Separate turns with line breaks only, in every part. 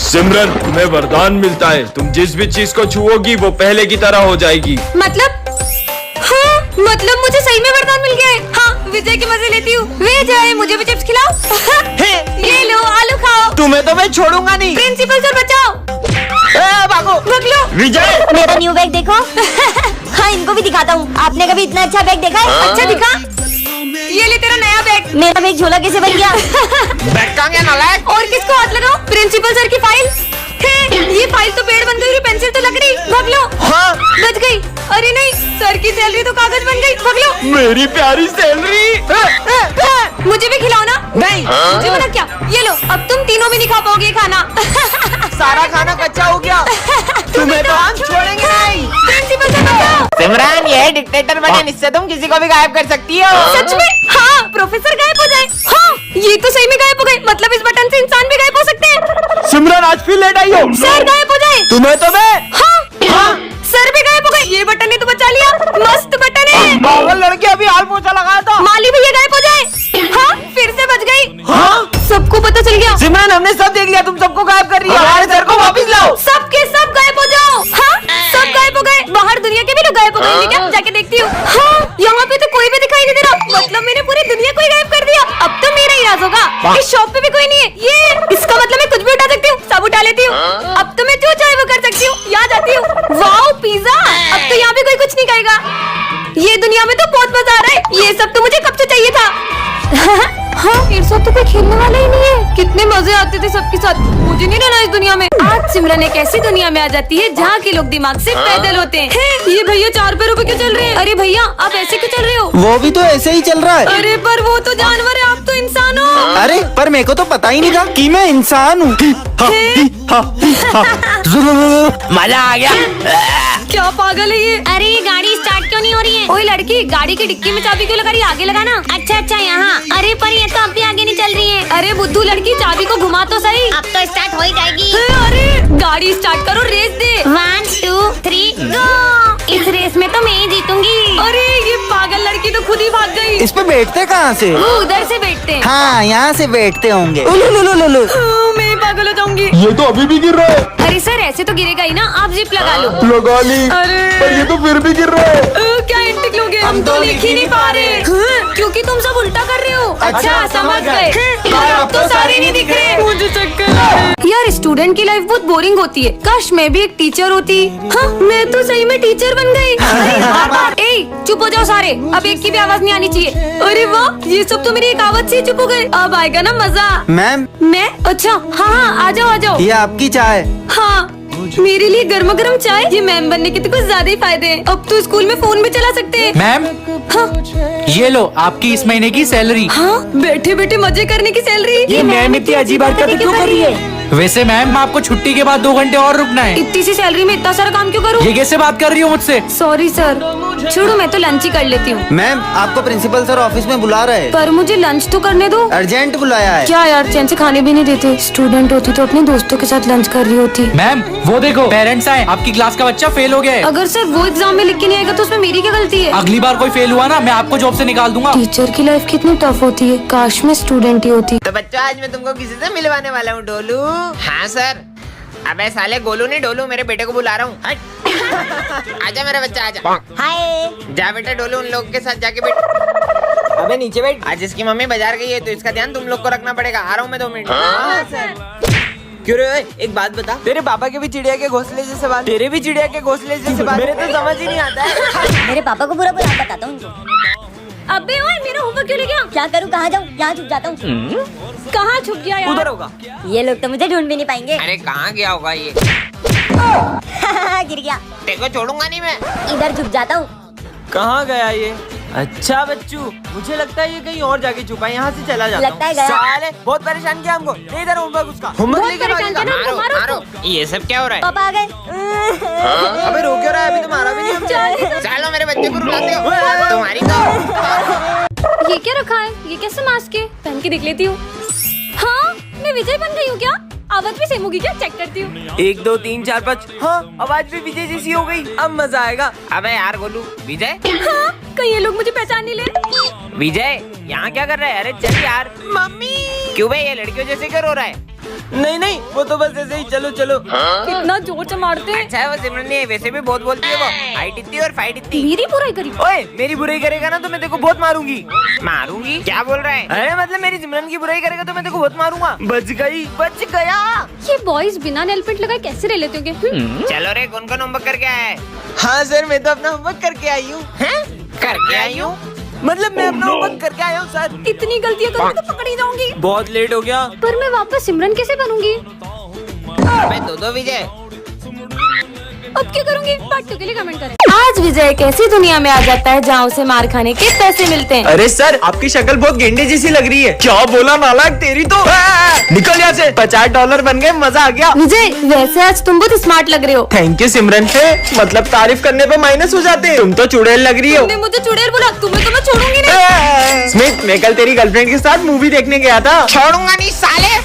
सिमरन, तुम्हें वरदान मिलता है, तुम जिस भी चीज को छुओगी वो पहले की तरह हो जाएगी।
मतलब? हाँ, मतलब मुझे सही में वरदान मिल गया है। हाँ, विजय के मजे लेती हूँ। विजय, मुझे भी चिप्स खिलाओ। ये लो, आलू खाओ।
तुम्हें तो मैं छोड़ूंगा नहीं।
प्रिंसिपल सर बचाओ।
भागो,
भाग लो।
विजय,
मेरा न्यू बैग देखो। हाँ, इनको भी दिखाता हूँ। आपने कभी इतना अच्छा बैग देखा है?
अच्छा दिखा। ये ले तेरा नया बैग।
मेरा बैग झोला कैसे बन गया?
बैग कहाँ गया नालायक?
और किसको हाथ लगाओ? प्रिंसिपल सर की फाइल। ये फाइल तो पेड़ बन गई, पेंसिल तो लकड़ी। भाग लो।
हाँ।
बच गई। अरे नहीं, सर की सैलरी तो कागज बन गई। भाग लो।
मेरी प्यारी सैलरी।
मुझे भी खिलाओ ना।
नहीं।
मुझे मना क्या? ये लो, अब तुम तीनों भी नहीं खा पाओगे खाना।
सारा खाना कच्चा हो गया। तुम्हें तो हम छोड़ेंगे नहीं।
प्रिंसिपल सर बचाओ।
सिमरन, ये डिक्टेटर बटन, इससे तुम किसी को भी गायब कर सकती हो।
सच में? हाँ, प्रोफेसर गायब हो जाए। हाँ, ये तो सही में गायब हो गए। मतलब इस बटन से इंसान भी गायब हो सकते हैं।
सिमरन, आज फिर लेट आई हो।
सर गायब हो जाए।
तुम्हें तो मैं।
हाँ, सर भी गायब हो गए। ये बटन ने तो बचा लिया। मस्त बटन है।
पागल लड़की, अभी हाल पोछा लगाया था।
माली भैया गायब हो जाए। हाँ, फिर से बच गई।
हाँ?
सबको पता चल गया।
सिमरन, हमने सब देख लिया, तुम सबको गायब कर रही हो। हमारे सर को वापस लाओ।
सबके सब गायब हो जाओ। हाँ, सब गायब हो गए। बाहर दुनिया के भी लोग गायब हो गए। क्या? जाके देखती हूँ। हाँ, यहाँ पे तो कोई भी दिखाई नहीं दे रहा। मतलब मैंने पूरी दुनिया को ही गायब कर दिया। अब तो मेरा ही राज होगा। इस शॉप पे भी कोई नहीं है। ये इसका मतलब मैं कुछ भी उठा सकती हूँ, सब उठा लेती हूँ। अब तो मैं जो चाहे वो कर सकती हूँ। यहाँ जाती हूँ। Wow, pizza. अब तो यहाँ भी कोई कुछ नहीं कहेगा। ये दुनिया में तो बहुत मजा आ रहा है। ये सब तो मुझे कब से चाहिए था। हाँ, मेरे साथ तो कोई खेलने वाला ही नहीं है। कितने मजे आते थे सबके साथ। मुझे नहीं रहना इस दुनिया में। आज सिमरन एक ऐसी दुनिया में आ जाती है जहाँ के लोग दिमाग से पैदल होते हैं। ये भैया 4 पैरों पे क्यों चल रहे हैं? अरे भैया, आप ऐसे क्यों चल रहे हो?
वो भी तो ऐसे ही चल रहा है।
अरे पर वो तो जानवर है, आप तो इंसान हो।
अरे पर मेरे को तो पता ही नहीं था कि मैं इंसान हूँ।
मजा आ गया।
क्या पागल है ये?
अरे ये गाड़ी स्टार्ट क्यों नहीं हो रही है?
ओए लड़की, गाड़ी की डिक्की में चाबी क्यों लगा रही है? आगे लगाना।
अच्छा अच्छा, यहाँ। अरे पर ये तो अब भी आगे नहीं चल रही है।
अरे बुद्धू लड़की, चाबी को घुमा तो सही।
अब तो स्टार्ट हो ही जाएगी।
अरे गाड़ी स्टार्ट करो, रेस दे।
1 2 3 गो। इस रेस में तो मैं ही जीतूंगी।
अरे ये पागल लड़की तो खुद ही भाग गई।
इस पे बैठते कहाँ से?
वो उधर से बैठते हैं।
हाँ, यहाँ से बैठते होंगे। उलुलुलुलुलु।
मैं ही पागल हो जाऊंगी।
ये तो अभी भी गिर रहा है।
अरे सर, ऐसे तो गिरेगा ही ना। आप जिप लगा लो।
लगा ली,
अरे
पर ये तो फिर भी गिर रहा है।
क्या एंटिक लोग हैं? हम तो लिख ही नहीं पा रहे। क्योंकि तुम सब उल्टा कर रहे हो। अच्छा, समझ गए। पर अब तो सारे नहीं दिख रहे। मुझे चक्कर आ रहे हैं। यार, स्टूडेंट की लाइफ बहुत बोरिंग होती है। काश मैं भी एक टीचर होती। हाँ, मैं तो सही में टीचर बन गई। ए, चुप हो जाओ सारे। अब एक की भी आवाज नहीं आनी चाहिए। अरे वाह, ये सब तो मेरी एक आवाज से ही चुप हो गए। अब आएगा ना मजा।
मैम,
मैं? अच्छा, हाँ हाँ, आ जाओ आ जाओ।
ये आपकी चाय।
हाँ, मेरे लिए गर्मा गर्म चाय। ये मैम बनने के तो कुछ ज्यादा ही फायदे हैं। अब तो स्कूल में फोन भी चला सकते हैं।
मैम,
हाँ
ये लो आपकी इस महीने की सैलरी।
हाँ, बैठे बैठे मजे करने की सैलरी।
ये मैम इतनी अजीब हरकतें क्यों कर रही है? वैसे मैम, आपको छुट्टी के बाद 2 घंटे और रुकना है।
इतनी सी सैलरी में इतना सारा काम क्यों करूँ?
ये कैसे बात कर रही हो मुझसे?
सॉरी सर, छोड़ो, मैं तो लंच ही कर लेती हूँ।
मैम, आपको प्रिंसिपल सर ऑफिस में बुला रहे हैं।
पर मुझे लंच तो करने दो।
अर्जेंट बुलाया है।
क्या यार, चैन से खाने भी नहीं देते। स्टूडेंट होती तो अपने दोस्तों के साथ लंच कर रही होती।
मैम, वो देखो पेरेंट्स आए, आपकी क्लास का बच्चा फेल हो गया है।
अगर सर वो एग्जाम में लिख के नहीं आएगा तो उसमें मेरी क्या गलती है?
अगली बार कोई फेल हुआ ना, मैं आपको जॉब से निकाल दूंगा।
टीचर की लाइफ कितनी टफ होती है। काश मैं स्टूडेंट ही होती।
तो बच्चों, आज मैं तुमको किसी से मिलवाने वाला हूँ। डोलू। हाँ सर। अबे साले, गोलू नहीं डोलू, मेरे बेटे को बुला रहा हूँ। आजा मेरा बच्चा, आजा।
हाय।
जा बेटा डोलू, उन लोग के साथ जाके बैठ। अबे नीचे बैठ। आज इसकी मम्मी बाजार गई है तो इसका ध्यान तुम लोग को रखना पड़ेगा। आ रहा हूँ मैं 2 मिनट। क्यों रे? एक बात बता, तेरे पापा के भी चिड़िया के घोंसले जैसे बाल, तेरे भी चिड़िया के घोंसले जैसे बाल। मेरे तो समझ ही नहीं आता है।
मेरे पापा को बुरा बुरा बताता हूँ उनको।
अबे ओए, मेरा होमवर्क क्यों ले गया?
क्या करूँ, कहाँ जाऊँ? यहाँ छुप जाता हूँ।
कहाँ छुप गया यार?
उधर होगा।
ये लोग तो मुझे ढूंढ भी नहीं पाएंगे।
अरे कहाँ गया होगा ये?
गिर गया।
तेरे को छोड़ूंगा नहीं मैं।
इधर छुप जाता हूँ।
कहाँ गया ये? अच्छा बच्चू, मुझे लगता है ये कहीं और जाके छुपा है। यहाँ से चला जाता
लगता है गया।
साले बहुत परेशान किया हमको। दे इधर होमवर्क उसका। होमवर्क
बहुत
लेके
परेशान
भागेगा।
किया ना।
मारो
मारो
मारो। ये सब क्या हो रहा है?
पापा आ गए।
अबे रो क्यों रहा है? अभी तो मारा भी नहीं हमने।
चलो मेरे बच्चे को रुलाते हो तुम्हारी तो।
ये क्या रखा है? ये कैसे मास्क है? पहन के देख लेती हूँ। हाँ, मैं विजय बन गई हूँ क्या? आवाज भी सेम होगी क्या? चेक करती हूँ।
1 2 3 4 5। हाँ, आवाज भी विजय जैसी हो गई। अब मजा आएगा।
अबे यार गोलू, विजय।
हाँ, कहीं ये लोग मुझे पहचान नहीं ले।
विजय, यहाँ क्या कर रहा है? अरे चल यार।
मम्मी।
क्यों भाई, ये लड़कियों जैसे क्यों रो रहा है?
नहीं नहीं, वो तो बस ऐसे ही, चलो चलो।
कितना जोर से मारते हैं।
अच्छा है वो सिमरन नहीं है, वैसे भी बहुत बोलती है वो। हाइट इतनी और फाइट इतनी।
मेरी बुराई करी।
ओए मेरी बुराई करेगा ना तो मैं तेरे को बहुत मारूंगी।
मारूंगी? क्या बोल रहा है?
अरे मतलब मेरी सिमरन की बुराई करेगा तो मैं तेरे को बहुत मारूंगा। बच गई, बच गया।
ये बॉयज बिना नेल पेंट लगाए कैसे रह लेते होंगे?
चलो रे, कौन कौन होमवर्क करके आया है?
हाँ सर, मैं तो अपना होमवर्क करके आई हूँ।
करके आई हूँ?
मतलब मैं अपना होमवर्क करके आया हूँ सर।
इतनी गलतियाँ करूँगी तो पकड़ी जाऊंगी।
बहुत लेट हो गया।
पर मैं वापस सिमरन कैसे बनूंगी?
मैं दो विजय।
अब क्या करूंगी? पार्ट 2 के लिए कमेंट करें। आज विजय एक ऐसी दुनिया में आ जाता है जहाँ उसे मार खाने के पैसे मिलते हैं।
अरे सर, आपकी शक्ल बहुत गेंडे जैसी लग रही है। क्या बोला नालायक, तेरी तो निकल यहाँ से। $50 बन गए, मजा आ गया।
विजय वैसे आज तुम बहुत स्मार्ट लग रहे हो।
थैंक यू सिमरन। मतलब तारीफ करने पे माइनस हो जाते हैं। तुम तो चुड़ैल लग रही हो।
तुमने मुझे चुड़ैल बोला, तुम्हें तो मैं छोड़ूंगी नहीं।
स्मिथ, मैं कल तेरी गर्लफ्रेंड के साथ मूवी देखने गया था।
छोड़ूंगा नहीं साले।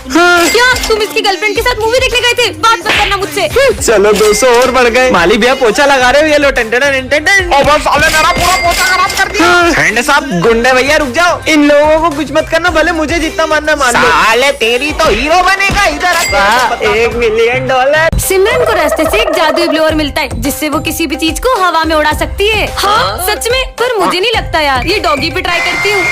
क्या तुम इसकी गर्लफ्रेंड के साथ मूवी देखने गए थे? बात मत करना मुझसे।
चलो 200 और बढ़ गए। माली भैया पोछा लगा रहे हो, ये लो टन साले मेरा पूरा पोछा खराब कर दिया। हैंड साहब, गुंडे भैया रुक जाओ। इन लोगों को कुछ मत करना, भले मुझे जितना मानना मान लो।
साले तेरी तो हीरो बनेगा इधर।
$1 मिलियन।
सिमरन को रास्ते से एक जादुई ब्लोअर मिलता है जिससे वो किसी भी चीज को हवा में उड़ा सकती है। हाँ सच में, पर मुझे नहीं लगता यार। ये डॉगी पे ट्राई करती हूँ।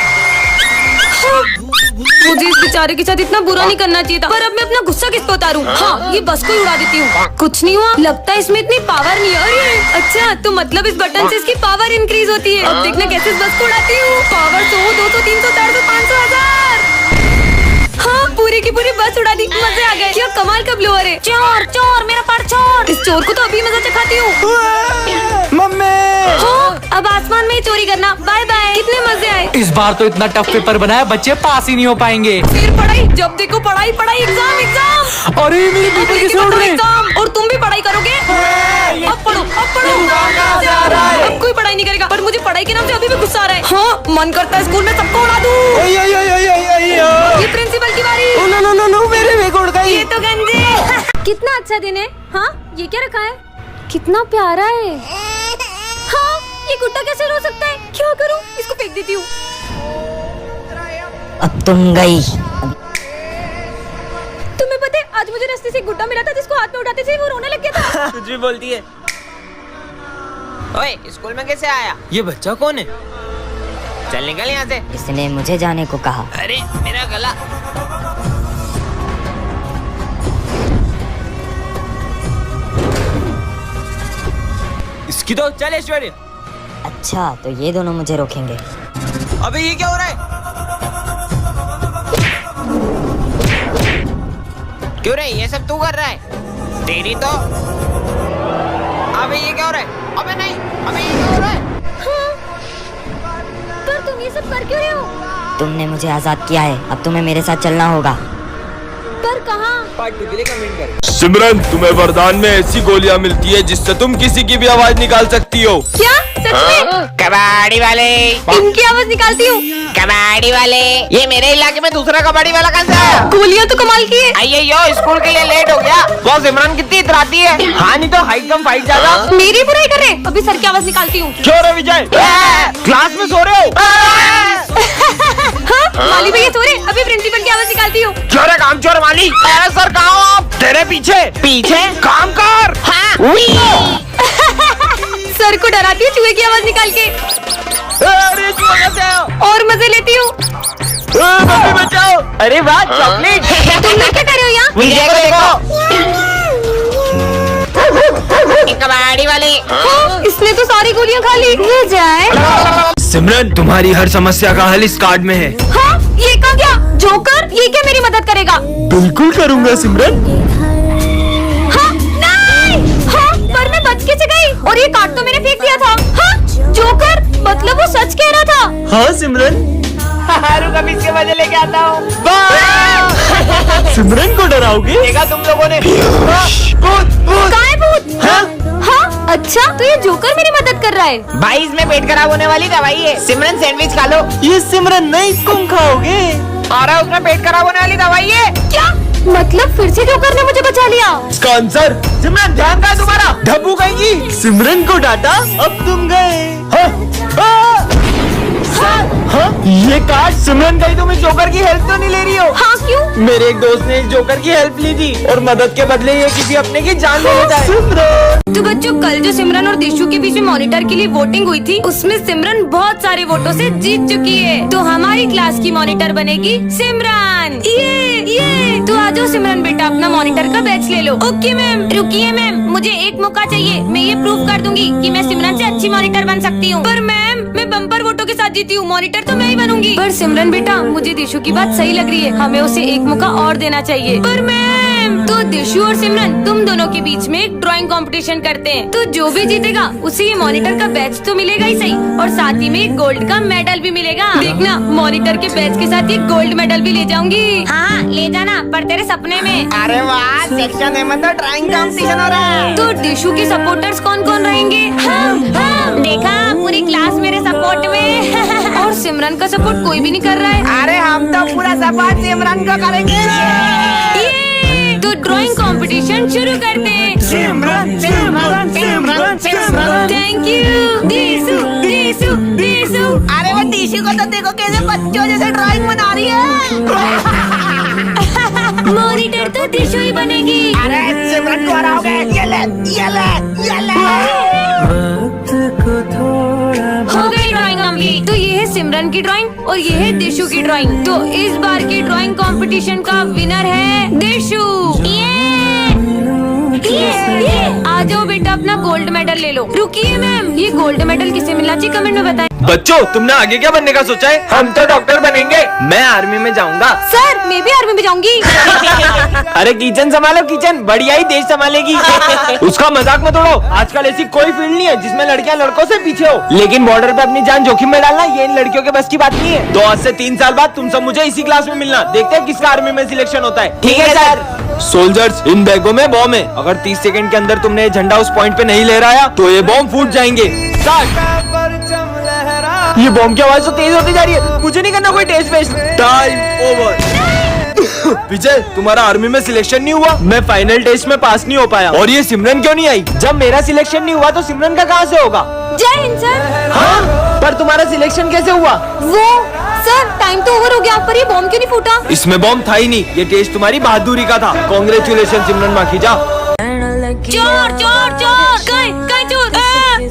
मुझे इस बेचारे के साथ इतना बुरा नहीं करना चाहिए था, पर अब मैं अपना गुस्सा किस पे उतारूं? हाँ, ये बस को ही उड़ा देती हूँ। कुछ नहीं हुआ, लगता है इसमें इतनी पावर नहीं है। अरे अच्छा, तो मतलब इस बटन से इसकी पावर इंक्रीज होती है। अब देखना कैसे इस बस को उड़ाती हूँ। पावर 100, 200, 300, 400, 500, 1000। हाँ, पूरी की पूरी बस उड़ा दी। मजे आ गए। क्या कमाल का ब्लोअर है। चोर चोर, मेरा पर चोर। इस चोर को तो अभी मजा चखाती हूँ।
मम्मी,
अब आसमान में ही चोरी करना। Bye bye. कितने मजे आए।
इस बार तो इतना टफ पेपर बनाया, बच्चे पास ही नहीं हो पाएंगे।
फिर पढ़ाई, जब देखो पढ़ाई पढ़ाई, एग्जाम एग्जाम।
अरे मेरी पेपर कैसे उड़ रहे हैं?
एग्जाम, और तुम भी पढ़ाई करोगे? अब पढ़ो, अब पढ़ो। अब कोई पढ़ाई नहीं करेगा, पर मुझे पढ़ाई के नाम से अभी भी गुस्सा आ रहा है। हाँ, मन करता है स्कूल में सबको उड़ा दूं। ये प्रिंसिपल की बारी।
मेरे बेग उड़ गई।
ये तो गंजे। कितना अच्छा दिन है। हाँ, ये क्या रखा है? कितना प्यारा है। हाँ, ये गुड्डा कैसे रो सकता है? क्या करूँ? इसको फेंक देती हूँ।
अब तुम गई।
तुम्हें पता है, आज मुझे रास्ते से एक गुड्डा मिला था जिसको हाथ में उठाते से वो रोने लग गया था।
कुछ भी बोलती है।
ओए, स्कूल में कैसे आया?
ये बच्चा कौन है?
चल निकल यहाँ से।
इसने मुझे जाने को कहा।
अरे मेरा गला।
इसकी तो चल ऐश्वर्या।
अच्छा, तो ये दोनों मुझे रोकेंगे।
अबे ये क्या हो रहा है?
क्यों रे, ये सब तू कर रहा है? तेरी तो। अबे ये क्या हो रहा है? अबे नहीं, अबे ये क्या हो रहा है?
पर तुम ये सब कर क्यों रहे हो?
तुमने मुझे आजाद किया है, अब तुम्हें मेरे साथ चलना होगा।
पर कहाँ?
पार्ट 2 के लिए कमेंट कर।
सिमरन, तुम्हें वरदान में ऐसी गोलियां मिलती है जिससे तुम किसी की भी आवाज निकाल सकती हो।
क्या सच में?
कबाड़ी वाले।
इनकी आवाज निकालती हूँ।
कबाड़ी वाले। ये मेरे इलाके में दूसरा कबाड़ी वाला कौन सा है?
गोलियाँ तो कमाल की है।
अयो, स्कूल के लिए लेट हो गया। वो सिमरन कितनी इतराती है।
हाँ, नहीं तो हाइट कम फाइट ज्यादा।
मेरी बुराई कर रहे हैं? अभी सर की आवाज निकालती हूँ।
क्यों रे विजय? क्लास में सो रहे हो?
हाँ, माली भैया सो रहे, अभी प्रिंसिपल की आवाज निकालती हूँ।
चोर है, काम चोर माली। अरे सर कहाँ हो आप?
तेरे पीछे।
पीछे?
काम कर।
हाँ।
सर को डराती हूँ चूहे की आवाज निकाल के।
अरे चूहा कैसे हो?
और मजे लेती हूँ।
मम्मी बचाओ। अरे वाह, चॉकलेट।
तुम लोग क्या कर रहे हो यहाँ?
विजय को देखो। कबाड़ी वाली।
इसने तो सारी गोलियाँ खा ली। विजय।
सिमरन, तुम्हारी हर समस्या का हल इस कार्ड में है।
हाँ, ये कहाँ गया? जोकर, ये क्या मेरी मदद करेगा?
बिल्कुल करूँगा सिमरन।
हाँ, नहीं। हाँ, पर मैं बच कैसे गई? और ये कार्ड तो मैंने फेंक दिया था। हाँ, जोकर, मतलब वो सच कह रहा था।
हाँ सिमरन।
रुक, अभी इसके वजह लेके आता हूँ।
सिमरन को डराओगे?
देखा तुम लोगों ने?
कहाँ है भूत? हाँ, अच्छा, तो ये जोकर मेरी मदद कर रहा है।
भाई इसमें पेट खराब होने वाली दवाई है। सिमरन सैंडविच खा लो।
ये सिमरन नहीं, तुम खाओगे।
और उसमें पेट खराब होने वाली दवाई है।
क्या मतलब? फिर से जोकर ने मुझे बचा लिया।
इसका आंसर।
सिमरन ध्यान का तुम्हारा।
ढब्बू कहेगी। सिमरन को डांटा, अब तुम गए। हाँ? ये काश सिमरन कहीं तुम इस जोकर की हेल्प तो नहीं ले रही हो?
हाँ क्यों?
मेरे एक दोस्त ने इस जोकर की हेल्प ली थी और मदद के बदले ये किसी अपने की जान ले लेता है।
तो बच्चों, कल जो सिमरन और दिशु के बीच में मॉनिटर के लिए वोटिंग हुई थी, उसमें सिमरन बहुत सारे वोटों से जीत चुकी है। तो हमारी क्लास की मॉनिटर बनेगी सिमरन। ये तो आ जाओ सिमरन बेटा, अपना मॉनिटर का बैच ले लो। Okay ma'am. रुकिए मैम, मुझे एक मौका चाहिए, मैं ये प्रूव कर दूंगी कि मैं सिमरन से अच्छी मॉनिटर बन सकती हूँ। पर मैम, मैं बम्पर वोटों के साथ जीती हूँ, मॉनिटर तो मैं ही बनूंगी। पर सिमरन बेटा, मुझे दिशु की बात सही लग रही है, हमें उसे एक मौका और देना चाहिए। पर मैम, तो दिशु और सिमरन तुम दोनों के बीच में एक ड्राइंग कंपटीशन करते हैं, तो जो भी जीतेगा उसे ये मॉनिटर का बैच तो मिलेगा ही सही, और साथ ही में एक गोल्ड का मेडल भी मिलेगा। देखना, मॉनिटर के बैच के साथ ये गोल्ड मेडल भी ले जाऊंगी। हाँ ले जाना, पर तेरे सपने में।
अरे वाह, सेक्शन ए में तो ड्राइंग कंपटीशन हो रहा है।
तो दिशु के सपोर्टर्स कौन कौन रहेंगे? हाँ, देखा, पूरी क्लास मेरे सपोर्ट में। और सिमरन का सपोर्ट कोई भी नहीं कर रहा है।
अरे हम तो पूरा सपोर्ट सिमरन को करेंगे।
ये तो ड्राइंग कंपटीशन शुरू करते हैं।
सिमरन सिमरन सिमरन सिमरन।
Thank you दिशु दिशु दिशु।
अरे वो दिशु को तो देखो कैसे बच्चों जैसे ड्राइंग बना रही है।
मॉनिटर तो दिशु ही बनेगी।
अरे सिमरन को हराओगे, ये ले ये ले ये ले।
हो गई ड्राइंग कंप्लीट। तो ये है सिमरन की ड्राइंग और ये है दिशु की ड्राइंग। तो इस बार की ड्राइंग कंपटीशन का विनर है दिशु। आ जाओ बेटा, अपना गोल्ड मेडल ले लो। रुकिए मैम, ये गोल्ड मेडल किसे मिलना चाहिए, कमेंट में बताएं।
बच्चों, तुमने आगे क्या बनने का सोचा है? हम तो डॉक्टर बनेंगे। मैं आर्मी में जाऊंगा।
सर, मैं भी आर्मी में जाऊंगी।
अरे किचन संभालो, किचन बढ़िया ही देश संभालेगी। उसका मजाक मत उड़ाओ, आजकल ऐसी कोई फील्ड नहीं है जिसमें लड़कियां लड़कों से पीछे हो। लेकिन बॉर्डर पे अपनी जान जोखिम में डालना ये इन लड़कियों के बस की बात नहीं है। तो आज से 3 साल बाद तुम सब मुझे इसी क्लास में मिलना, देखते हैं किसका आर्मी में सिलेक्शन होता है। ठीक है सर। सोल्जर्स, इन बैगों में बॉम्ब है, अगर 30 सेकंड के अंदर तुमने ये झंडा उस पॉइंट पे नहीं लहराया तो ये बॉम्ब फूट जाएंगे। ये बॉम्ब की आवाज तो तेज होती जा रही है, मुझे नहीं करना कोई टेस्ट वेस्ट। Time over. विजय, तुम्हारा आर्मी में सिलेक्शन नहीं हुआ, मैं फाइनल टेस्ट में पास नहीं हो पाया। और ये सिमरन क्यों नहीं आई? जब मेरा सिलेक्शन नहीं हुआ तो सिमरन का कहाँ से होगा?
जय हिंद सर।
हाँ, पर तुम्हारा सिलेक्शन कैसे हुआ?
वो सर, टाइम तो ओवर हो गया, पर ये बॉम्ब क्यों नहीं फूटा?
इसमें बॉम्ब था ही नहीं, ये टेस्ट तुम्हारी बहादुरी का था। कांग्रेचुलेशन सिमरन माखीजा।
चोर चोर चोर, कहीं चोर।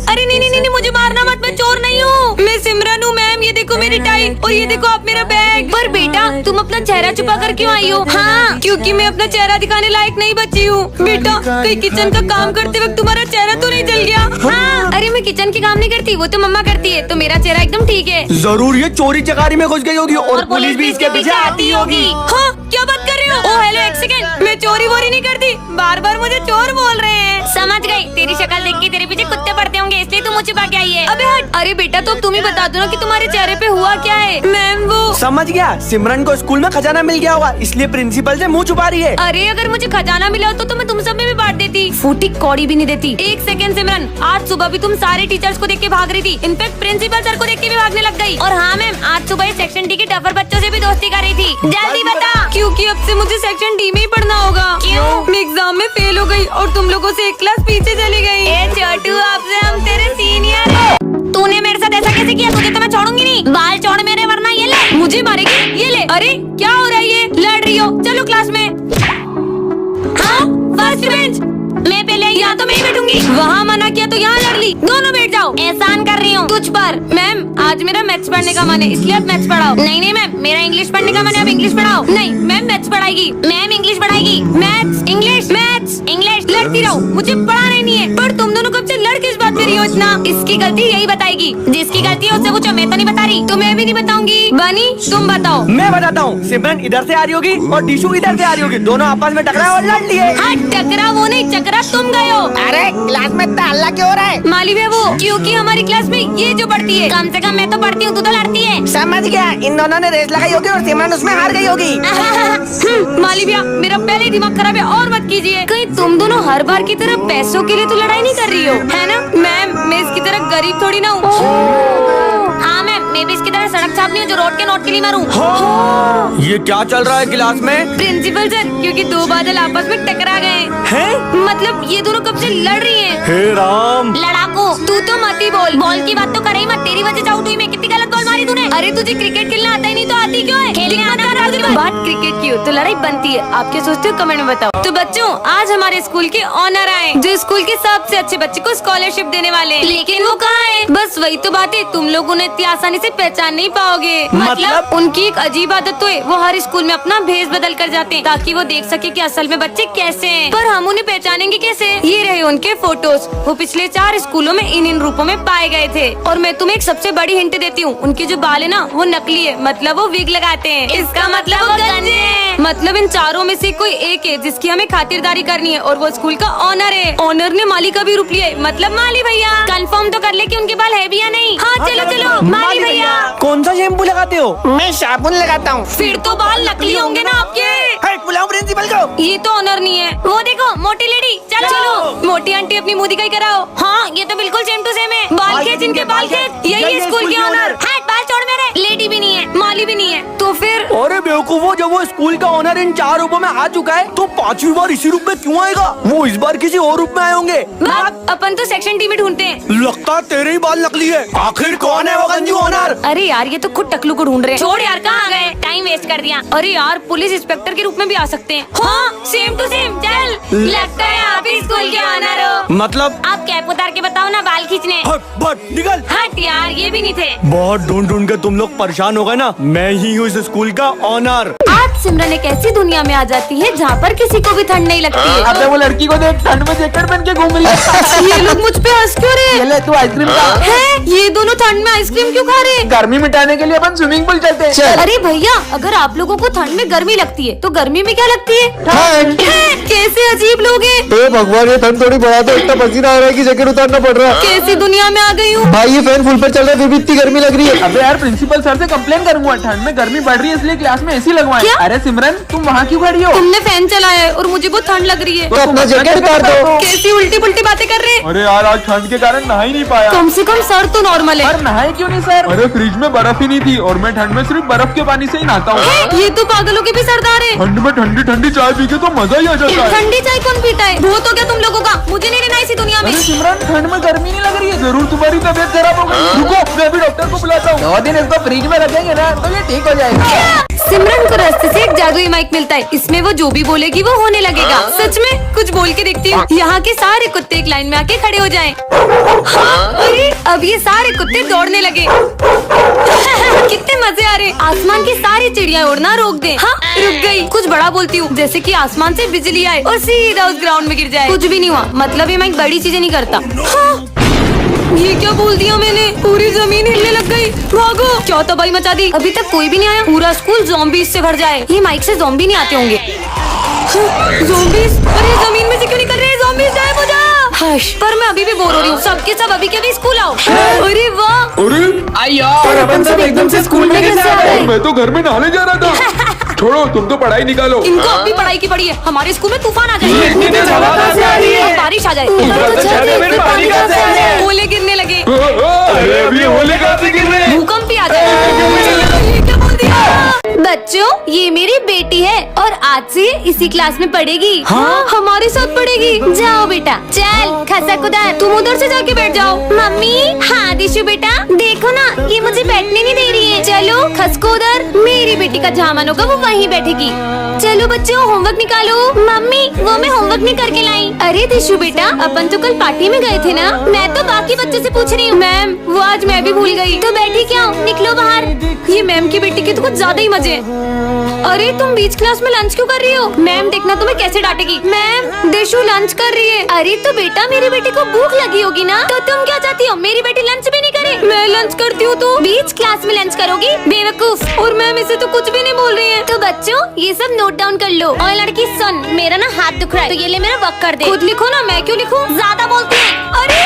अरे नहीं नहीं नहीं, मुझे मारना मत, मैं चोर नहीं हूँ, मैं सिमरन हूँ मैम। ये देखो मेरी टाई और ये देखो आप मेरा बैग। पर बेटा, तुम अपना चेहरा छुपा कर क्यों आई हो? हाँ, क्योंकि मैं अपना चेहरा दिखाने लायक नहीं बची हूँ। बेटा, कहीं किचन का काम करते वक्त तुम्हारा चेहरा तो नहीं जल गया? हाँ, अरे मैं किचन के काम नहीं करती, वो तो मम्मा करती है, तो मेरा चेहरा एकदम ठीक है।
जरूर ये चोरी चकारी में घुस गई होगी और पुलिस भी इसके पीछे आती होगी।
हाँ, क्या बात कर रहे हो? ओ हेलो, एक सेकंड, मैं चोरी वोरी नहीं करती, बार बार मुझे चोर बोल रहे हैं। समझ गई, तेरी शक्ल देख के तेरे पीछे कुत्ते पड़ते होंगे, इसलिए तू मुझे छुपा के आई है। अबे हट। अरे बेटा, तो तुम ही बता दो ना कि तुम्हारे चेहरे पे हुआ क्या है। मैम वो
समझ गया, सिमरन को स्कूल में खजाना मिल गया होगा, इसलिए प्रिंसिपल से मुंह छुपा रही है।
अरे अगर मुझे खजाना मिला हो तो मैं तुम सब में भी बांट देती, फूटी कौड़ी भी नहीं देती। एक सेकंड सिमरन, आज सुबह भी तुम सारे टीचर्स को देख के भाग रही थी, इनफैक्ट प्रिंसिपल सर को देख के भी भागने लग गई। और हाँ मैम, आज सुबह सेक्शन डी के टफर बच्चों से भी दोस्ती कर रही थी। जल्दी बता। क्योंकि अब से मुझे सेक्शन डी में ही पढ़ना होगा। क्यों? मैं एग्जाम में फेल हो गई और तुम लोगों से एक क्लास पीछे चली गई। ए छोटू, आपसे हम तेरे सीनियर। तूने मेरे साथ ऐसा कैसे किया? तुझे तो मैं छोड़ूंगी नहीं। बाल छोड़ मेरे, वरना ये ले। मुझे मारेगी? ये ले। अरे क्या हो रहा है ये? लड़ रही हो? चलो क्लास में। हाँ, फर्स्ट बेंच। मैं पहले यहाँ तो मैं ही बैठूंगी, वहाँ मना किया तो यहाँ लड़ ली। दोनों बैठ जाओ। एहसान कर रही हूँ तुझ पर। मैम, आज मेरा मैथ्स पढ़ने का मन है, इसलिए आप मैथ्स पढ़ाओ। नहीं नहीं मैम, मेरा इंग्लिश पढ़ने का मन है, आप इंग्लिश पढ़ाओ। नहीं मैम, मैथ्स पढ़ाएगी। मैम इंग्लिश पढ़ाएगी। Maths English maths English. लड़ती रहो, मुझे पढ़ाना ही नहीं है। पर तुम दोनों कब से लड़ किस बात पे रही हो इतना? इसकी गलती यही बताएगी, जिसकी गलती है उससे पूछो, मैं तो नहीं बता रही। तो मैं भी नहीं बताऊंगी। बनी, तुम बताओ।
मैं बताता हूँ। सिमरन इधर से आ रही होगी और दिशु इधर से आ रही होगी, दोनों आपस में टकराए और लड़ लिए।
हाँ, टकरा वो नहीं, चकरा तुम गए हो।
अरे क्लास में इतना हल्ला क्यों हो रहा है?
माली है वो, क्योंकि हमारी क्लास में ये जो पढ़ती है। कम से कम मैं तो पढ़ती हूँ, तू तो लड़ती है।
समझ गया, इन दोनों ने रेस लगाई होगी और सिमरन उसमें हार गई होगी।
माली भैया, मेरा पहले ही दिमाग खराब है, और मत कीजिए। कहीं तुम दोनों हर बार की तरह पैसों के लिए तो लड़ाई नहीं कर रही हो, है ना? मैम, मैं इसकी तरह गरीब थोड़ी ना हूँ। हाँ मैम, मैं भी इसकी तरह सड़क छापनी हूँ जो रोड के नोट के लिए मारूं।
ये क्या चल रहा है क्लास में?
प्रिंसिपल सर, क्योंकि दो बादल आपस में टकरा गए
हैं?
मतलब ये दोनों कब से लड़ रही हैं।
हे राम।
लड़ाकू, तू तो मत ही बोल। बॉल की बात तो करे ही मत, तेरी वजह से आउट हुई मैं। कितनी गलत बॉल मारी तूने। अरे तुझे क्रिकेट खेलना आता ही नहीं तो आती क्यों है? खेलने आना बात क्रिकेट की हो तो लड़ाई बनती है। आप क्या सोचते हो कमेंट में बताओ। तो बच्चों आज हमारे स्कूल के ऑनर आए जो स्कूल के सबसे अच्छे बच्चे को स्कॉलरशिप देने वाले हैं। लेकिन वो कहाँ है? बस वही तो बात है, तुम लोग उन्हें इतनी आसानी से पहचान नहीं पाओगे। मतलब उनकी एक अजीब आदत तो है, वो हर स्कूल में अपना भेष बदल कर जाते हैं ताकि वो देख सके कि असल में बच्चे कैसे हैं। पर हम उन्हें पहचानेंगे कैसे? ये रहे उनके फोटोज। वो पिछले 4 स्कूलों में इन रूपों में पाए गए थे। और मैं तुम्हें एक सबसे बड़ी हिंट देती हूँ, उनके जो बाल है ना वो नकली है, मतलब वो विग लगाते हैं। इसका मतलब वो गंजे हैं। मतलब इन चारों में से कोई एक है जिसकी हमें खातिरदारी करनी है और वो स्कूल का ऑनर है। ऑनर ने माली का भी रूप लिया है, मतलब माली भैया। कंफर्म तो कर ले कि उनके बाल है भी या नहीं। हाँ चलो चलो माली भैया।
कौन सा शैम्पू लगाते हो?
मैं साबुन लगाता हूँ।
फिर तो बाल नकली होंगे ना आपके।
बुलाओ प्रिंसिपल को।
ये तो ऑनर नहीं है। वो देखो मोटी लेडी। चलो चलो मोटी आंटी अपनी मुंह दिखाई कराओ। हाँ ये तो बिल्कुल सेम टू सेम है। बाल खेच इनके बाल खेच। यही स्कूल के ऑनर। हाँ बाल छोड़ मेरे। लेडी भी नहीं है, माली भी नहीं है, तो फिर?
अरे बेवकूफो, जब वो स्कूल का ऑनर इन 4 रूपों में आ चुका है तो 5वीं बार इसी रूप में क्यों आएगा? वो इस बार किसी और रूप में आए होंगे।
अपन तो सेक्शन टी में ढूंढते हैं।
लगता है तेरे ही बाल नकली है। आखिर कौन है वो गंजू ऑनर?
अरे यार ये तो खुद टकलू को ढूंढ रहे हैं। छोड़ यार कहाँ गए, टाइम वेस्ट कर दिया। अरे यार पुलिस इंस्पेक्टर के रूप में भी आ सकते हैं। हाँ सेम टू सेम। चल लगता है आप ही स्कूल के ऑनर हो।
मतलब
आप कैप उतार के बताओ ना बाल खींचने।
हट निकल।
हट यार ये भी नहीं थे।
बहुत ढूंढ के तुम लोग परेशान हो गए ना। मैं ही हूँ इस स्कूल का ऑनर।
आज सिमरन एक ऐसी दुनिया में आ जाती है जहाँ पर किसी को भी ठंड नहीं लगती है।
अबे वो लड़की को देख, ठंड में जैकेट पहन के घूम रही है।
ये लोग मुझ पे हंस क्यों रहे
ये ले तू आइसक्रीम खा।
हैं? ये दोनों ठंड में आइसक्रीम क्यों खा रहे हैं?
गर्मी मिटाने के लिए अपन स्विमिंग पूल चलते हैं।
अरे भैया अगर आप लोगों को ठंड में गर्मी लगती है तो गर्मी में क्या लगती है?
ठंड।
कैसे अजीब लोग हैं।
तो भगवान ये ठंड थोड़ी बढ़ा दो, इतना पसीना आ रहा है कि जैकेट उतारना पड़ रहा है।
कैसी दुनिया में आ गई हूँ।
भाई ये फैन फुल पर चल रहा है फिर भी इतनी गर्मी लग रही है।
अबे यार प्रिंसिपल सर से कंप्लेन करूंगा, ठंड में गर्मी बढ़ रही है इसलिए क्लास में एसी लगवाएं।
क्या?
अरे सिमरन तुम वहाँ क्यों खड़ी हो?
तुमने फैन चलाया है और मुझे बहुत ठंड लग रही है।
तो अपना जैकेट उतार दो।
कैसी उल्टी पुल्टी बातें कर रहे हैं।
अरे यार आज ठंड के कारण नहा ही नहीं पाया।
कम से कम सर तो नॉर्मल है।
पर नहाए क्यों नहीं सर? अरे फ्रिज में बर्फ ही नहीं थी और मैं ठंड में सिर्फ बर्फ के पानी से ही नहाता हूँ।
ये तो पागलों के भी सरदार है।
ठंड में ठंडी ठंडी चाय पी के तो मजा ही आ जाता है।
ठंडी चाय कौन पीता है? बहुत हो गया तुम लोगों का, मुझे नहीं रहना इसी दुनिया में।
अरे सिमरन ठंड में गर्मी नहीं लग रही है? जरूर तुम्हारी तबीयत खराब हो गई। रुको मैं भी डॉक्टर को बुलाता हूँ। 2 दिन इसको फ्रिज में रखेंगे ना तो ये ठीक हो जाएगा।
सिमरन को रास्ते से एक जादुई माइक मिलता है, इसमें वो जो भी बोलेगी वो होने लगेगा। सच में कुछ बोल के देखती हूँ। यहाँ के सारे कुत्ते एक लाइन में आके खड़े हो जाएं। हाँ, अरे अब ये सारे कुत्ते दौड़ने लगे। कितने मजे आ रहे। आसमान की सारी चिड़िया उड़ना रोक दे। हाँ रुक गई। कुछ बड़ा बोलती हूँ जैसे कि आसमान से बिजली आए और सीधा उस ग्राउंड में गिर जाए। कुछ भी नहीं हुआ, मतलब ये माइक बड़ी चीजें नहीं करता। हाँ, ये क्या बोल दिया मैंने? पूरी जमीन हिलने लग गई। भागो। क्या तबाही मचा दी। अभी तक कोई भी नहीं आया। पूरा स्कूल ज़ॉम्बीज़ से भर जाए। ये माइक से ज़ॉम्बी नहीं आते होंगे। ज़ॉम्बीज़? अरे जमीन में से क्यों निकल रहे हैं ज़ॉम्बीज़? गायब हो जा। हश, पर मैं अभी भी बोर हो रही हूँ। सबके सब अभी के भी स्कूल आओ। अरे वाह।
अरे अपन सब एकदम से स्कूल में कैसे आ गए? मैं तो घर में नहाने जा रहा था। छोड़ो तुम तो पढ़ाई निकालो।
इनको अब भी पढ़ाई की पड़ी है। हमारे स्कूल में तूफान आ
इतनी तेज हवा कहाँ से आ रही है?
जाए, बारिश आ जाए,
पानी कहाँ से आ रहा है?
ओले गिरने लगे,
अरे अभी ओले कहाँ से गिर रहे हैं?
भूकंप भी आ जाए। ये क्या बोल दिया? बच्चों ये मेरी बेटी है और आज से इसी क्लास में पढ़ेगी। हाँ हमारे साथ पढ़ेगी। जाओ बेटा चल खसक उधर। तुम उधर से जाके बैठ जाओ। मम्मी। हाँ दिशु बेटा देखो ना ये मुझे बैठने नहीं दे रही है। चलो खसको उधर। मेरी बेटी का जहाँ मन होगा वो वहीं बैठेगी। चलो बच्चों होमवर्क निकालो। मम्मी वो मैं होमवर्क नहीं करके लाई। अरे दिशु बेटा अपन तो कल पार्टी में गए थे ना। मैं तो बाकी बच्चों से पूछ रही हूँ। मैम वो आज मैं भी भूल गई। तो बैठी क्या हूँ? निकलो बाहर। ये मैम की बेटी के तो कुछ ज्यादा ही मजे। अरे तुम बीच क्लास में लंच क्यों कर रही हो? मैम देखना तुम्हें कैसे डांटेगी। मैम दिशु लंच कर रही है। अरे तो बेटा मेरी बेटी को भूख लगी होगी ना। तो तुम क्या चाहती हो मेरी बेटी लंच भी नहीं करे? मैं लंच करती हूँ तो बीच क्लास में लंच करोगी बेवकूफ। और मैम इसे तो कुछ भी नहीं बोल रही है। तो बच्चों ये सब नोट डाउन कर लो। और लड़की सुन मेरा ना हाथ दुख रहा है तो ये ले मेरा वर्क कर दे। खुद लिखो ना, मैं क्यों लिखूं? ज्यादा बोलती है। अरे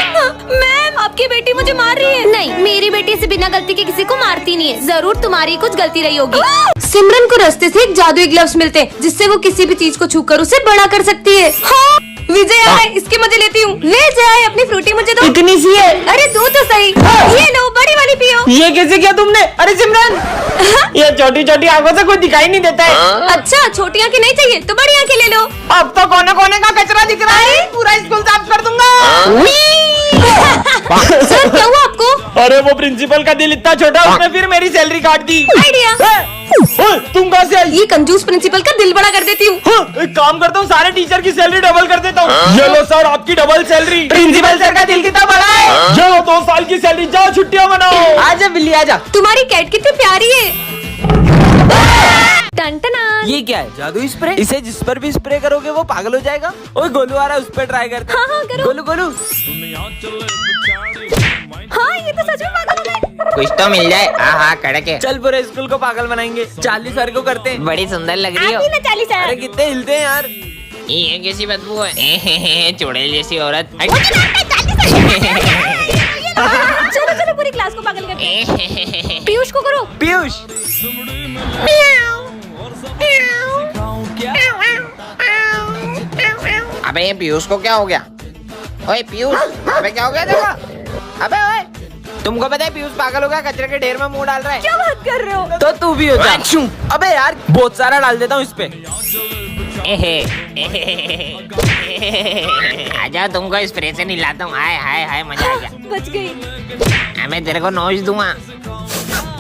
मैम आपकी बेटी मुझे मार रही है। नहीं मेरी बेटी से बिना गलती के किसी को मारती नहीं है। जरूर तुम्हारी कुछ गलती रही होगी। सिमरन को रास्ते से एक जादुई ग्लव्स मिलते हैं जिससे वो किसी भी चीज को छूकर उसे बड़ा कर सकती है। हाँ विजय आए इसके मजे लेती हूँ। ले जाए अपनी फ्रूटी मुझे दो।
इतनी सी है?
अरे दो तो सही। ये लो बड़ी वाली पियो।
ये कैसे किया तुमने? अरे सिमरन ये छोटी छोटी आंखों से कुछ दिखाई नहीं देता है।
अच्छा छोटी आंखें नहीं चाहिए तो बड़ी आंखें ले लो।
अब तो कोने कोने का कचरा दिख रहा है। पूरा स्कूल साफ कर दूंगा। अरे वो प्रिंसिपल का दिल इतना छोटा, उसने फिर मेरी सैलरी काट दी।
आइडिया।
तुम कहाँ से आई?
ये कंजूस प्रिंसिपल का दिल बड़ा कर देती हूँ।
एक काम करता हूँ, सारे टीचर की सैलरी डबल कर देता हूँ। ये लो सर, आपकी डबल सैलरी। प्रिंसिपल सर का दिल कितना बड़ा है। ये लो 2 साल की सैलरी, जाओ छुट्टियाँ मनाओ।
आजा बिल्ली आजा।
तुम्हारी कैट कितनी प्यारी है। टंटना।
ये क्या है? जादुई स्प्रे? इसे जिस पर भी स्प्रे करोगे वो पागल हो जाएगा। ओए गोलू आ रहा है, उस पर ट्राई करते।
हाँ हाँ करो।
गोलू गोलू
हाँ ये तो सच में पागल हो गए।
कुछ तो मिल जाए। हाँ कड़क है। चल पूरे स्कूल को पागल बनाएंगे। 40 सर को करते हैं। बड़ी सुंदर लग रही हो।
आप भी ना 40 है।
अरे कितने हिलते हैं यार। ये कैसी बदबू है? चुड़ैल जैसी औरत।
चलो चलो पूरी क्लास को पागल करते हैं। पीयूष को करो।
पीयूष अबे ये पीयूष को क्या हो गया? ओए पीयूष, अबे क्या हो गया देखो। अबे ओए, तुमको पता है पीयूष पागल हो गया, कचरे के ढेर में मुंह डाल रहा है।
क्या बात कर रहे हो?
तो तू भी हो जा। अबे यार बहुत सारा डाल देता हूँ इस पे। आजा तुमको स्प्रे से नहलाता हूँ। हाय हाय हाय मजा आ गया।
बच गई।
मैं तेरे को नोच दूंगा।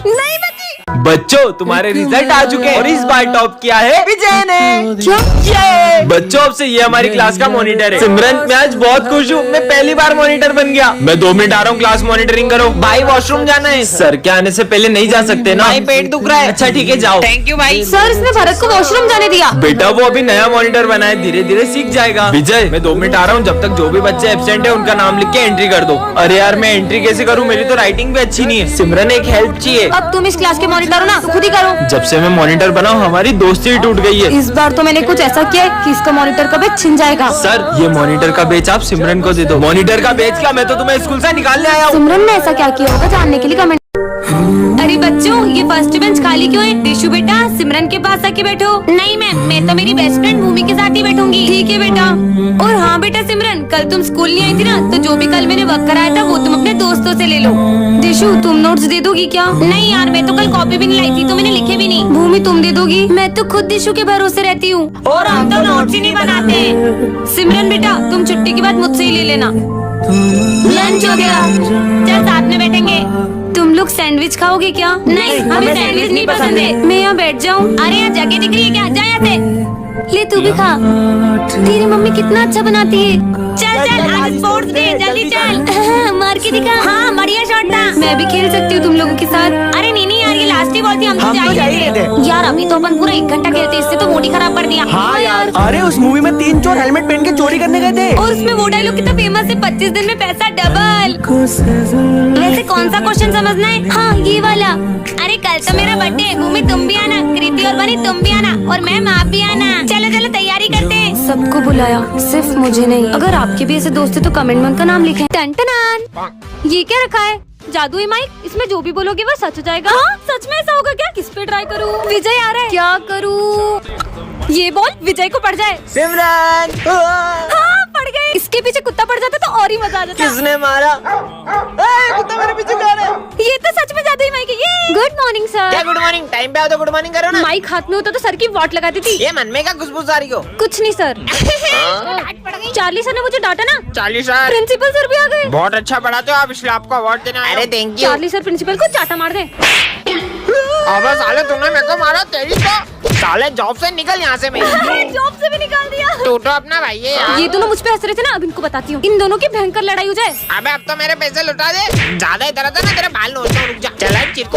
नहीं बची।
बच्चों तुम्हारे रिजल्ट आ चुके हैं और इस बार टॉप किया है विजय ने।
क्या?
ये बच्चों अब से ये हमारी क्लास का मॉनिटर है। सिमरन मैं आज बहुत खुश हूँ, मैं पहली बार मॉनिटर बन गया। मैं 2 मिनट आ रहा हूँ, क्लास मॉनिटरिंग करो।
भाई वॉशरूम जाना है।
सर के आने से पहले नहीं जा सकते ना?
भाई पेट दुख रहा है।
अच्छा ठीक है जाओ।
थैंक यू भाई।
सर इसने भरत को वॉशरूम जाने दिया।
बेटा वो अभी नया मॉनिटर बना है, धीरे धीरे सीख जाएगा। विजय मैं 2 मिनट आ रहा हूँ, जब तक जो भी बच्चे एब्सेंट है उनका नाम लिख के एंट्री कर दो। अरे यार मैं एंट्री कैसे करूँ? मेरी तो राइटिंग भी अच्छी नहीं है। सिमरन एक हेल्प चाहिए।
अब तुम इस क्लास के मॉनिटर हो ना, तो खुद ही करो।
जब से मैं मॉनिटर बना हूँ हमारी दोस्ती ही टूट गई है।
इस बार तो मैंने कुछ ऐसा किया है कि इसका मॉनिटर का बेच छिन जाएगा।
सर ये मॉनिटर का बेच आप सिमरन को दे दो। मॉनिटर का बेच क्या? मैं तो तुम्हें स्कूल से निकालने आया हूँ।
सिमरन ने ऐसा क्या किया होगा जानने के लिए कमेंट। अरे बच्चों ये फर्स्ट बेंच खाली क्यों है? टिशु बेटा सिमरन के पास आके बैठो। नहीं मैम, मैं तो मेरी बेस्ट फ्रेंड भूमि के साथ ही बैठूंगी। ठीक है बेटा। और हाँ बेटा सिमरन, कल तुम स्कूल नहीं आई थी ना, तो जो भी कल मैंने वर्क कराया था वो तुम अपने दोस्तों से ले लो। दिशु तुम नोट्स दे दोगी क्या? नहीं यार मैं तो कल कॉपी भी नहीं लाई थी, तो मैंने लिखे भी नहीं। भूमि तुम दे दोगी? मैं तो खुद दिशु के भरोसे रहती हूँ और हम तो नोट्स ही नहीं बनाते। सिमरन बेटा तुम छुट्टी के बाद मुझसे ही ले लेना। लंच हो गया, चल साथ में बैठेंगे। तुम लोग सैंडविच खाओगे क्या? नहीं हमें सैंडविच नहीं पसंद है। मैं यहाँ बैठ जाऊँ? अरे यहाँ जगह दिख रही है क्या? जा यहाँ से। ले तू भी खा। तेरी मम्मी कितना अच्छा बनाती है। चल चल आज स्पोर्ट्स डे, जल्दी चल। मार के दिखा। हाँ बढ़िया शॉट था। मैं भी खेल सकती हूँ तुम लोगों के साथ। अरे नहीं यार ये लास्ट ही बॉल थी, हम तो जा ही रहे थे। यार अभी तो अपन पूरा 1 घंटा खेलते, इससे तो मूड ही खराब कर दिया।
हाँ यार, अरे उस मूवी में 3 चोर हेलमेट पहन के चोरी करने गए थे।
और उसमें वो डायलॉग कितना फेमस है, 25 दिन में पैसा डबल। वैसे कौन सा क्वेश्चन समझना है? हाँ ये वाला। अरे कल तो मेरा बर्थडे है, भूमि तुम भी आना, कृति और बनी तुम भी आना, और मैम आप भी आना। चलो चलो तैयारी करते हैं। सबको बुलाया, सिर्फ मुझे नहीं। अगर आपके भी ऐसे दोस्त है तो कमेंट में उनका नाम लिखें। टन ये क्या रखा है? जादुई माइक, इसमें जो भी बोलोगे वो सच हो जाएगा। हाँ? सच में ऐसा होगा क्या? किस पे ट्राई करूँ? विजय आ रहा है, क्या करूँ? ये बॉल विजय को पड़ जाए।
सिमरन
हाँ पड़ गए। इसके पीछे कुत्ता पड़ जाता तो और ही मजा आ जाता।
किसने मारा? कुत्ता मेरे पीछे जा रहा है।
ये तो सच में जादुई माइक है। ये गुड मॉर्निंग
क्या
सर।
Good morning? टाइम पे आओ तो गुड मॉर्निंग करो ना।
माइक हाथ में होता तो सर की वाट लगाती थी।
ये मन में क्या खुशबू आ रही हो?
कुछ नहीं सर। चार्ली सर ने मुझे डांटा ना।
40 सर।
प्रिंसिपल सर भी आ गए।
बहुत अच्छा पढ़ाते हो आप, इसलिए आपको अवार्ड देना है। अरे thank you.
Charlie sir principal को चाटा मार दे।
अबे साले तूने मेरे को मारा, तेरी तो साले जॉब से निकल यहाँ से। मैं
जॉब से भी निकाल दिया।
तू तो अपना भाई है यार।
ये दोनों मुझ पे हंस रहे थे ना, अब इनको बताती हूँ। इन दोनों की भयंकर लड़ाई हो जाए।
अबे अब तो मेरे पैसे लुटा दे। ज्यादा इधर आता ना तेरे बाल नोचता हूँ। रुक जा। चला चिरकुट